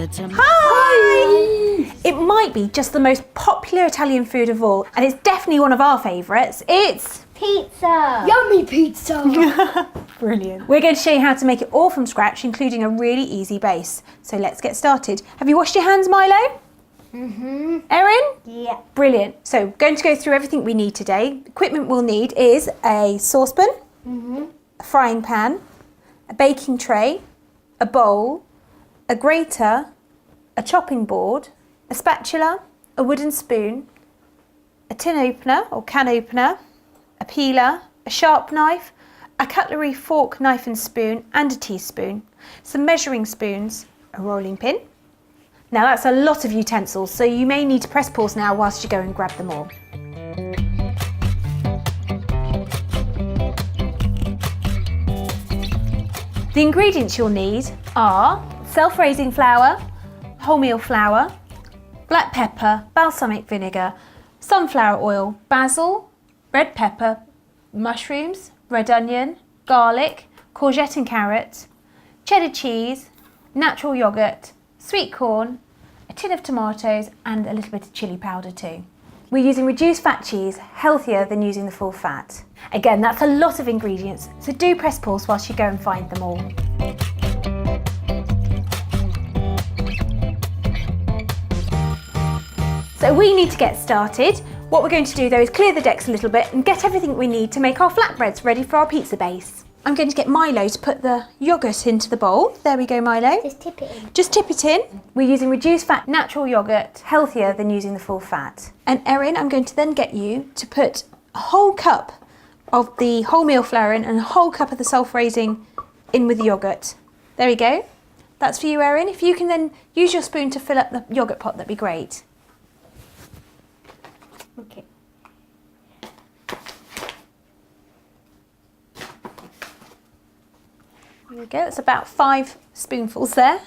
Hi! It might be just the most popular Italian food of all, and it's definitely one of our favourites. It's pizza. Yummy pizza. brilliant. We're going to show you how to make it all from scratch, including a really easy base. So let's get started. Have you washed your hands, Milo? Mm-hmm. Erin? Yeah. Brilliant. So going to go through everything we need today. Equipment we'll need is a saucepan, a frying pan, a baking tray, a bowl, a grater, a chopping board, a spatula, a wooden spoon, a tin opener or can opener, a peeler, a sharp knife, a cutlery fork, knife and spoon, and a teaspoon, some measuring spoons, a rolling pin. Now that's a lot of utensils, so you may need to press pause now whilst you go and grab them all. The ingredients you'll need are self-raising flour, wholemeal flour, black pepper, balsamic vinegar, sunflower oil, basil, red pepper, mushrooms, red onion, garlic, courgette and carrot, cheddar cheese, natural yoghurt, sweet corn, a tin of tomatoes and a little bit of chilli powder too. We're using reduced fat cheese, healthier than using the full fat. Again, that's a lot of ingredients, so do press pause whilst you go and find them all. So we need to get started. What we're going to do though is clear the decks a little bit and get everything we need to make our flatbreads ready for our pizza base. I'm going to get Milo to put the yoghurt into the bowl. There we go, Milo. Just tip it in. Just tip it in. We're using reduced fat natural yoghurt, healthier than using the full fat. And Erin, I'm going to then get you to put a whole cup of the wholemeal flour in and a whole cup of the self-raising in with the yoghurt. There we go. That's for you, Erin. If you can then use your spoon to fill up the yoghurt pot, that'd be great. Okay. There we go, it's about 5 spoonfuls there.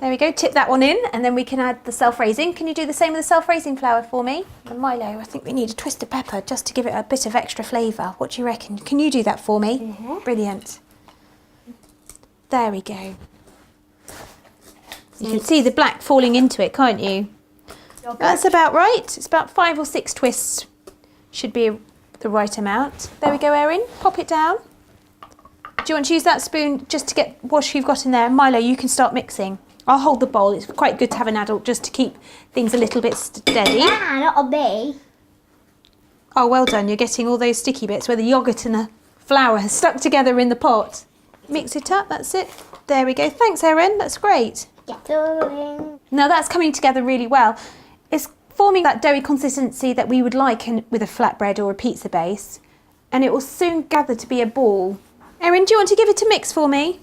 There we go, tip that one in and then we can add the self-raising. Can you do the same with the self-raising flour for me? And Milo, I think we need a twist of pepper just to give it a bit of extra flavour. What do you reckon? Can you do that for me? Brilliant. There we go. You can see the black falling into it, can't you? That's about right. It's about 5 or 6 twists. Should be the right amount. There we go, Erin. Pop it down. Do you want to use that spoon just to get what you've got in there? Milo, you can start mixing. I'll hold the bowl. It's quite good to have an adult just to keep things a little bit steady. Yeah, not a bee. Oh, well done. You're getting all those sticky bits where the yoghurt and the flour has stuck together in the pot. Mix it up. That's it. There we go. Thanks, Erin. That's great. Get going. Now that's coming together really well. It's forming that doughy consistency that we would like with a flatbread or a pizza base, and it will soon gather to be a ball. Erin, do you want to give it a mix for me?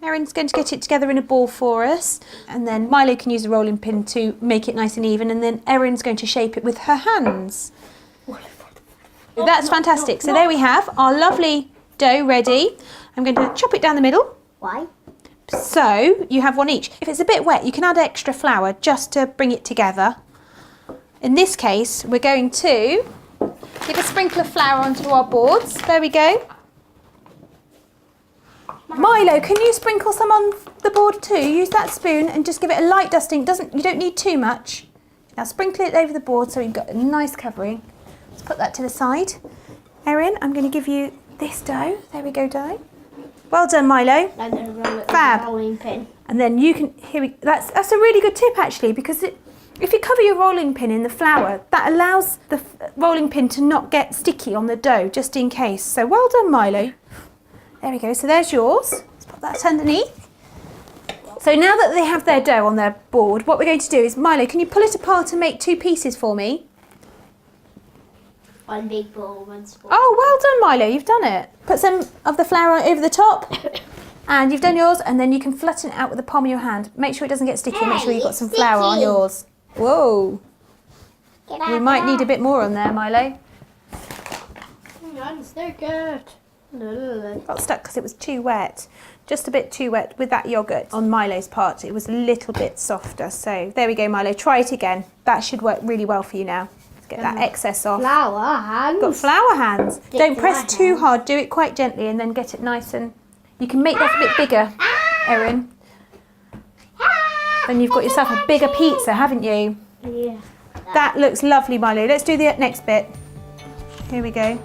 Erin's going to get it together in a ball for us, and then Milo can use a rolling pin to make it nice and even, and then Erin's going to shape it with her hands. That's fantastic. So there we have our lovely dough ready. I'm going to chop it down the middle. Why? So you have one each. If it's a bit wet, you can add extra flour just to bring it together. In this case, we're going to give a sprinkle of flour onto our boards. There we go. Milo, can you sprinkle some on the board too? Use that spoon and just give it a light dusting. You don't need too much. Now sprinkle it over the board so you've got a nice covering. Let's put that to the side. Erin, I'm going to give you this dough. There we go, dough. Well done, Milo. I'm going to roll it Fab. with a rolling pin. And then you can, that's a really good tip actually, because if you cover your rolling pin in the flour, that allows the rolling pin to not get sticky on the dough, just in case. So well done, Milo. There we go, so there's yours. Let's put that underneath. So now that they have their dough on their board, what we're going to do is, Milo, can you pull it apart and make 2 pieces for me? One big ball, one small. Oh, well done, Milo, you've done it. Put some of the flour over the top. And you've done yours, and then you can flatten it out with the palm of your hand. Make sure it doesn't get sticky. Make sure you've got some flour on yours. Whoa. We might need a bit more on there, Milo. It's so good. Got stuck because it was too wet. Just a bit too wet with that yoghurt on Milo's part. It was a little bit softer. So there we go, Milo. Try it again. That should work really well for you now. Let's get that excess off. Flour hands. Got flour hands. Don't press my too hard. Do it quite gently and then get it nice and... You can make that a bit bigger, Erin. Then you've got yourself a bigger pizza, haven't you? Yeah. That looks lovely, Milo. Let's do the next bit. Here we go.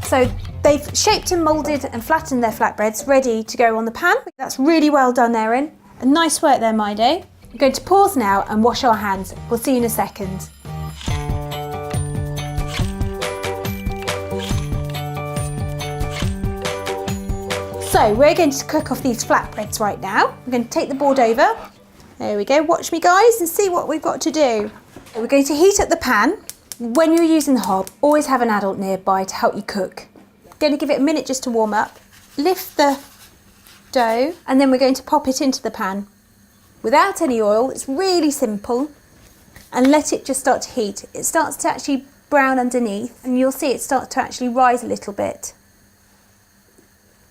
So they've shaped and moulded and flattened their flatbreads, ready to go on the pan. That's really well done, Erin. And nice work there, Milo. We're going to pause now and wash our hands. We'll see you in a second. So we're going to cook off these flatbreads right now. We're going to take the board over. There we go. Watch me, guys, and see what we've got to do. We're going to heat up the pan. When you're using the hob, always have an adult nearby to help you cook. Going to give it a minute just to warm up. Lift the dough, and then we're going to pop it into the pan. Without any oil, it's really simple. And let it just start to heat. It starts to actually brown underneath, and you'll see it start to actually rise a little bit.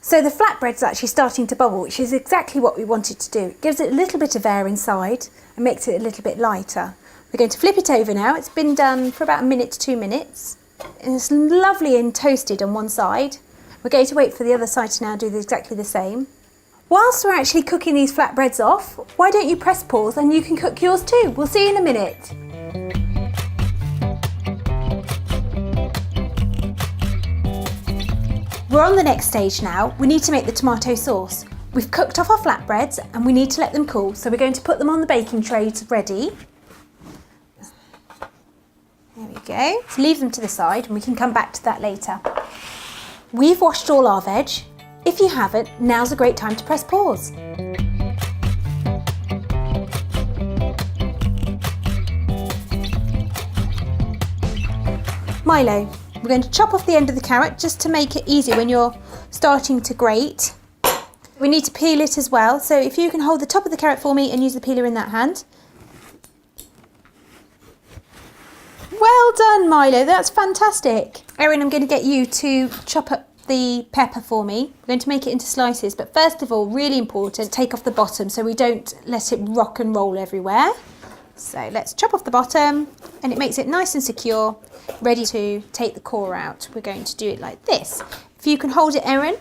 So the flatbread's actually starting to bubble, which is exactly what we wanted to do. It gives it a little bit of air inside and makes it a little bit lighter. We're going to flip it over now. It's been done for about a minute to 2 minutes. And it's lovely and toasted on one side. We're going to wait for the other side to now do exactly the same. Whilst we're actually cooking these flatbreads off, why don't you press pause and you can cook yours too. We'll see you in a minute. We're on the next stage now. We need to make the tomato sauce. We've cooked off our flatbreads and we need to let them cool. So we're going to put them on the baking trays ready. There we go. So leave them to the side and we can come back to that later. We've washed all our veg. If you haven't, now's a great time to press pause. Milo, we're going to chop off the end of the carrot just to make it easy when you're starting to grate. We need to peel it as well, so if you can hold the top of the carrot for me and use the peeler in that hand. Well done, Milo, that's fantastic. Erin, I'm going to get you to chop up the pepper for me. We're going to make it into slices, but first of all, really important, take off the bottom so we don't let it rock and roll everywhere. So let's chop off the bottom and it makes it nice and secure, ready to take the core out. We're going to do it like this. If you can hold it, Erin,